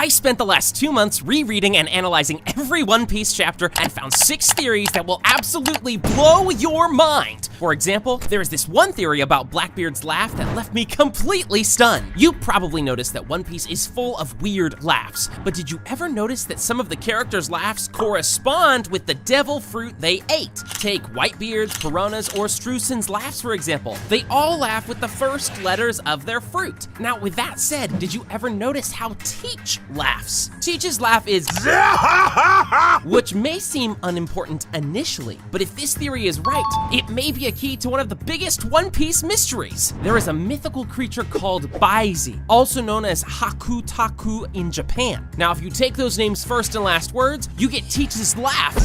I spent the last 2 months rereading and analyzing every One Piece chapter and found 6 theories that will absolutely blow your mind. For example, there is this one theory about Blackbeard's laugh that left me completely stunned. You probably noticed that One Piece is full of weird laughs, but did you ever notice that some of the characters' laughs correspond with the devil fruit they ate? Take Whitebeard's, Piranha's, or Streusen's laughs, for example. They all laugh with the first letters of their fruit. Now, with that said, did you ever notice how Teach laughs? Teach's laugh is which may seem unimportant initially, but if this theory is right, it may be a key to one of the biggest One Piece mysteries. There is a mythical creature called Baizi, also known as Hakutaku in Japan. Now, if you take those names first and last words, you get Teach's laugh.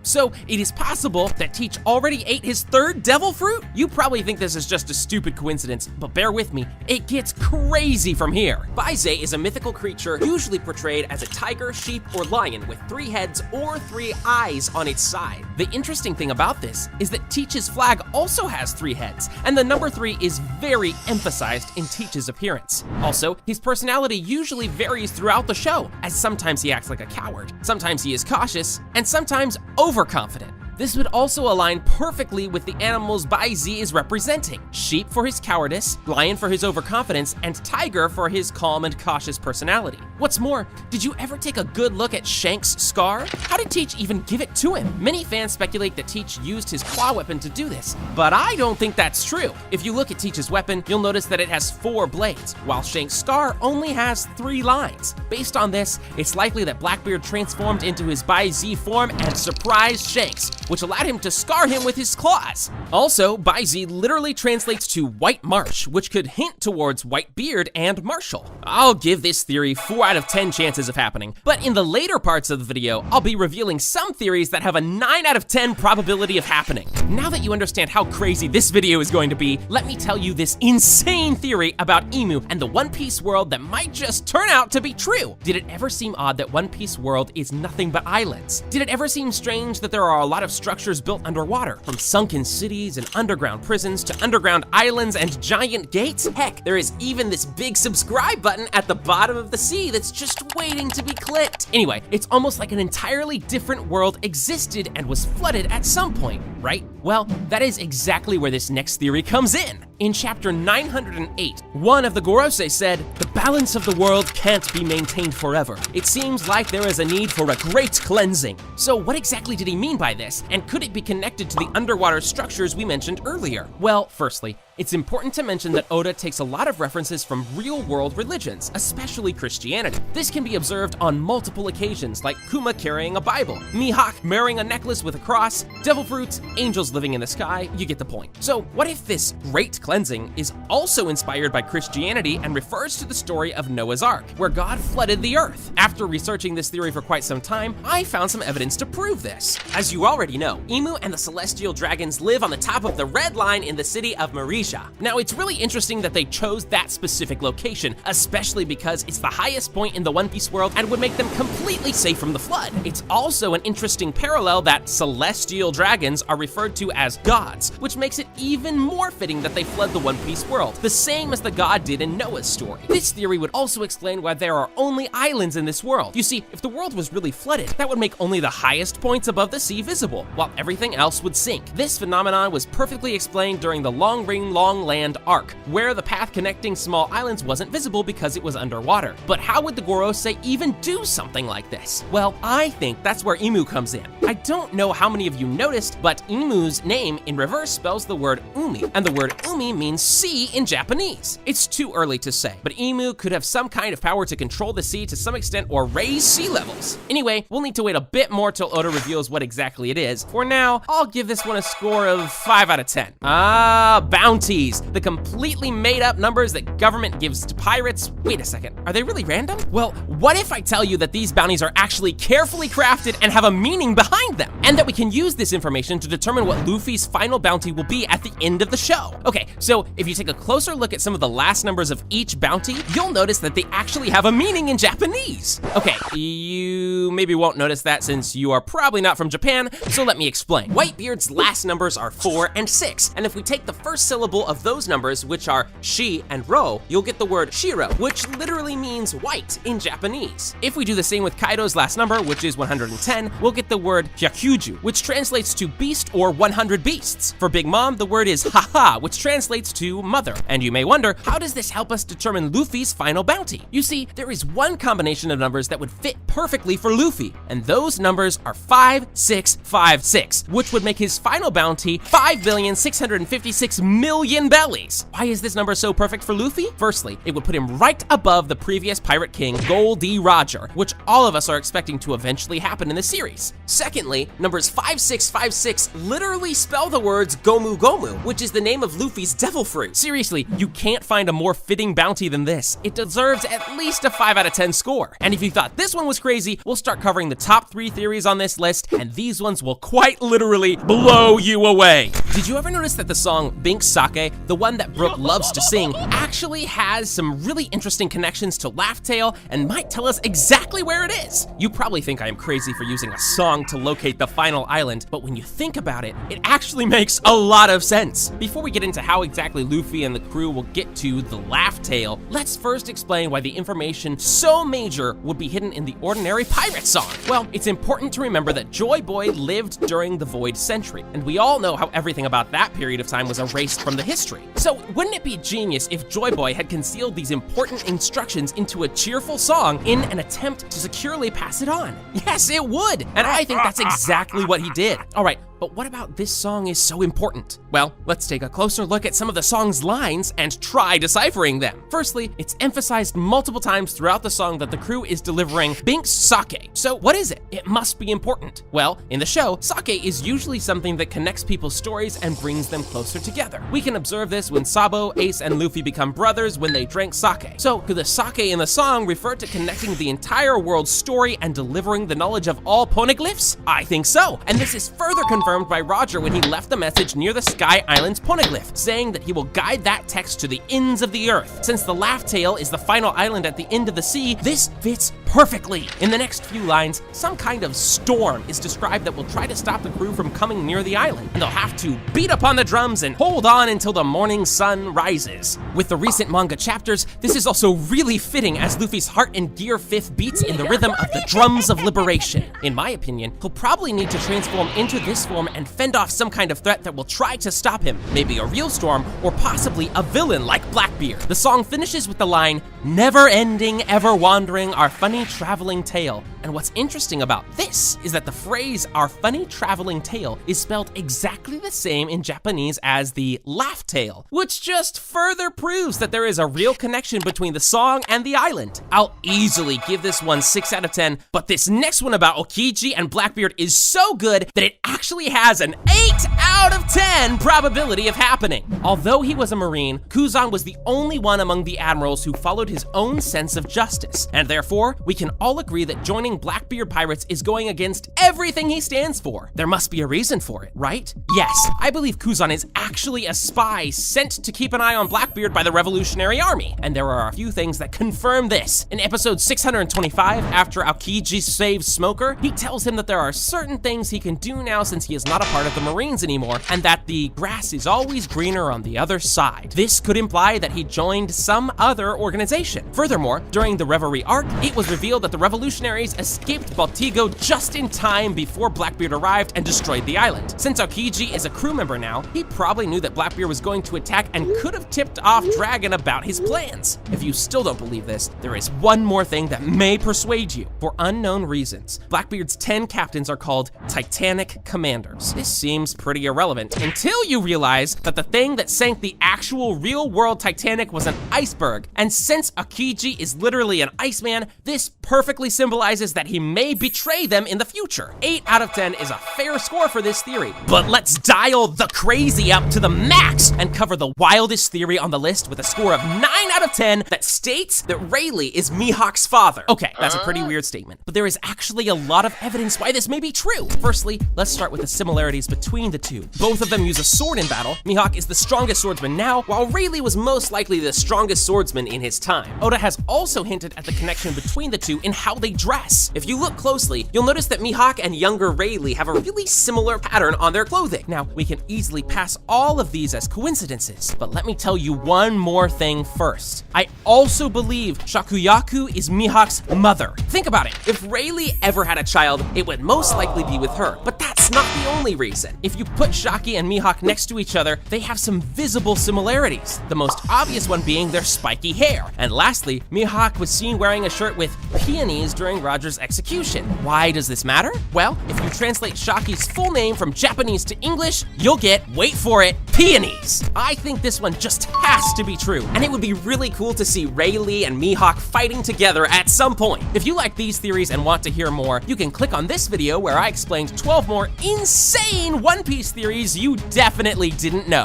So it is possible that Teach already ate his 3rd devil fruit? You probably think this is just a stupid coincidence, but bear with me, it gets crazy from here. Baizi is a mythical creature usually portrayed as a tiger, sheep, or lion with 3 heads or 3 eyes on its side. The interesting thing about this is that Teach's flag also has 3 heads, and the number 3 is very emphasized in Teach's appearance. Also, his personality usually varies throughout the show, as sometimes he acts like a coward, sometimes he is cautious, and sometimes overconfident. This would also align perfectly with the animals Baizi is representing. Sheep for his cowardice, lion for his overconfidence, and tiger for his calm and cautious personality. What's more, did you ever take a good look at Shank's scar? How did Teach even give it to him? Many fans speculate that Teach used his claw weapon to do this, but I don't think that's true. If you look at Teach's weapon, you'll notice that it has 4 blades, while Shank's scar only has 3 lines. Based on this, it's likely that Blackbeard transformed into his Baizi form and surprised Shanks, which allowed him to scar him with his claws. Also, Baizi literally translates to White Marsh, which could hint towards Whitebeard and Marshall. I'll give this theory 4 out of 10 chances of happening, but in the later parts of the video, I'll be revealing some theories that have a 9 out of 10 probability of happening. Now that you understand how crazy this video is going to be, let me tell you this insane theory about Emu and the One Piece world that might just turn out to be true. Did it ever seem odd that One Piece world is nothing but islands? Did it ever seem strange that there are a lot of structures built underwater, from sunken cities and underground prisons to underground islands and giant gates? Heck, there is even this big subscribe button at the bottom of the sea that's just waiting to be clicked. Anyway, it's almost like an entirely different world existed and was flooded at some point, right? Well, that is exactly where this next theory comes in. In chapter 908, one of the Gorosei said, "The balance of the world can't be maintained forever. It seems like there is a need for a great cleansing." So what exactly did he mean by this? And could it be connected to the underwater structures we mentioned earlier? Well, firstly, it's important to mention that Oda takes a lot of references from real-world religions, especially Christianity. This can be observed on multiple occasions, like Kuma carrying a Bible, Mihawk wearing a necklace with a cross, devil fruits, angels living in the sky, you get the point. So what if this great cleansing is also inspired by Christianity and refers to the story of Noah's Ark, where God flooded the earth? After researching this theory for quite some time, I found some evidence to prove this. As you already know, Emu and the celestial dragons live on the top of the red line in the city of Marisha. Now, it's really interesting that they chose that specific location, especially because it's the highest point in the One Piece world and would make them completely safe from the flood. It's also an interesting parallel that celestial dragons are referred to as gods, which makes it even more fitting that they flood the One Piece world, the same as the god did in Noah's story. This theory would also explain why there are only islands in this world. You see, if the world was really flooded, that would make only the highest points above the sea visible, while everything else would sink. This phenomenon was perfectly explained during the Long Ring Long Land arc, where the path connecting small islands wasn't visible because it was underwater. But how would the Gorosei even do something like this? Well, I think that's where Emu comes in. I don't know how many of you noticed, but Emu's name in reverse spells the word umi, and the word umi means sea in Japanese. It's too early to say, but Emu could have some kind of power to control the sea to some extent or raise sea levels. Anyway, we'll need to wait a bit more till Oda reveals what exactly it is. For now, I'll give this one a score of 5 out of 10. Bounties. The completely made up numbers that government gives to pirates. Wait a second, are they really random? Well, what if I tell you that these bounties are actually carefully crafted and have a meaning behind them? And that we can use this information to determine what Luffy's final bounty will be at the end of the show. Okay, so if you take a closer look at some of the last numbers of each bounty, you'll notice that they actually have a meaning in Japanese. Okay, you maybe won't notice that since you are probably not from Japan, so let me explain. Whitebeard's last numbers are 4 and 6, and if we take the first syllable multiple of those numbers, which are shi and ro, you'll get the word shiro, which literally means white in Japanese. If we do the same with Kaido's last number, which is 110, we'll get the word hyakuju, which translates to beast or 100 beasts. For Big Mom, the word is haha, which translates to mother. And you may wonder, how does this help us determine Luffy's final bounty? You see, there is one combination of numbers that would fit perfectly for Luffy, and those numbers are 5656, which would make his final bounty 5,656,000,000 bellies. Why is this number so perfect for Luffy? Firstly, it would put him right above the previous pirate king, Gold D. Roger, which all of us are expecting to eventually happen in the series. Secondly, numbers 5656 literally spell the words Gomu Gomu, which is the name of Luffy's devil fruit. Seriously, you can't find a more fitting bounty than this. It deserves at least a 5 out of 10 score. And if you thought this one was crazy, we'll start covering the top 3 theories on this list, and these ones will quite literally blow you away. Did you ever notice that the song Binks Sake, the one that Brooke loves to sing, actually has some really interesting connections to Laugh Tale and might tell us exactly where it is? You probably think I am crazy for using a song to locate the final island, but when you think about it, it actually makes a lot of sense. Before we get into how exactly Luffy and the crew will get to the Laugh Tale, let's first explain why the information so major would be hidden in the ordinary pirate song. Well, it's important to remember that Joy Boy lived during the Void Century, and we all know how everything about that period of time was erased from the history. So wouldn't it be genius if Joy Boy had concealed these important instructions into a cheerful song in an attempt to securely pass it on? Yes, it would, and I think that's exactly what he did. All right, but what about this song is so important? Well, let's take a closer look at some of the song's lines and try deciphering them. Firstly, it's emphasized multiple times throughout the song that the crew is delivering Binks Sake. So what is it? It must be important. Well, in the show, sake is usually something that connects people's stories and brings them closer together. We can observe this when Sabo, Ace, and Luffy become brothers when they drank sake. So could the sake in the song refer to connecting the entire world's story and delivering the knowledge of all poneglyphs? I think so, and this is further confirmed by Roger when he left the message near the Sky Island's poneglyph, saying that he will guide that text to the ends of the earth. Since the Laugh Tale is the final island at the end of the sea, this fits perfectly. In the next few lines, some kind of storm is described that will try to stop the crew from coming near the island, and they'll have to beat upon the drums and hold on until the morning sun rises. With the recent manga chapters, this is also really fitting as Luffy's heart and gear fifth beats in the rhythm of the drums of liberation. In my opinion, he'll probably need to transform into this form and fend off some kind of threat that will try to stop him, maybe a real storm or possibly a villain like Blackbeard. The song finishes with the line, "Never ending, ever wandering, our funny traveling tale." And what's interesting about this is that the phrase "our funny traveling tale" is spelled exactly the same in Japanese as the Laugh Tale, which just further proves that there is a real connection between the song and the island. I'll easily give this one 6 out of 10, but this next one about Okiji and Blackbeard is so good that it actually has an 8 out of 10 probability of happening. Although he was a Marine, Kuzan was the only one among the admirals who followed his own sense of justice, and therefore, we can all agree that joining Blackbeard Pirates is going against everything he stands for. There must be a reason for it, right? Yes, I believe Kuzan is actually a spy sent to keep an eye on Blackbeard by the Revolutionary Army, and there are a few things that confirm this. In episode 625, after Aokiji saves Smoker, he tells him that there are certain things he can do now since he is not a part of the Marines anymore, and that the grass is always greener on the other side. This could imply that he joined some other organization. Furthermore, during the Reverie arc, it was revealed that the revolutionaries escaped Baltigo just in time before Blackbeard arrived and destroyed the island. Since Aokiji is a crew member now, he probably knew that Blackbeard was going to attack and could have tipped off Dragon about his plans. If you still don't believe this, there is one more thing that may persuade you. For unknown reasons, Blackbeard's 10 captains are called Titanic Commanders. This seems pretty irrelevant until you realize that the thing that sank the actual real-world Titanic was an iceberg, and since Aokiji is literally an Iceman, this perfectly symbolizes that he may betray them in the future. 8 out of 10 is a fair score for this theory, but let's dial the crazy up to the max and cover the wildest theory on the list with a score of 9 out of of 10 that states that Rayleigh is Mihawk's father. Okay, that's a pretty weird statement, but there is actually a lot of evidence why this may be true. Firstly, let's start with the similarities between the two. Both of them use a sword in battle. Mihawk is the strongest swordsman now, while Rayleigh was most likely the strongest swordsman in his time. Oda has also hinted at the connection between the two in how they dress. If you look closely, you'll notice that Mihawk and younger Rayleigh have a really similar pattern on their clothing. Now, we can easily pass all of these as coincidences, but let me tell you one more thing first. I also believe Shakuyaku is Mihawk's mother. Think about it. If Rayleigh ever had a child, it would most likely be with her, but that's not the only reason. If you put Shaki and Mihawk next to each other, they have some visible similarities, the most obvious one being their spiky hair. And lastly, Mihawk was seen wearing a shirt with peonies during Roger's execution. Why does this matter? Well, if you translate Shaki's full name from Japanese to English, you'll get, wait for it, peonies. I think this one just has to be true, and it would be really cool to see Rayleigh and Mihawk fighting together at some point. If you like these theories and want to hear more, you can click on this video where I explained 12 more insane One Piece theories you definitely didn't know.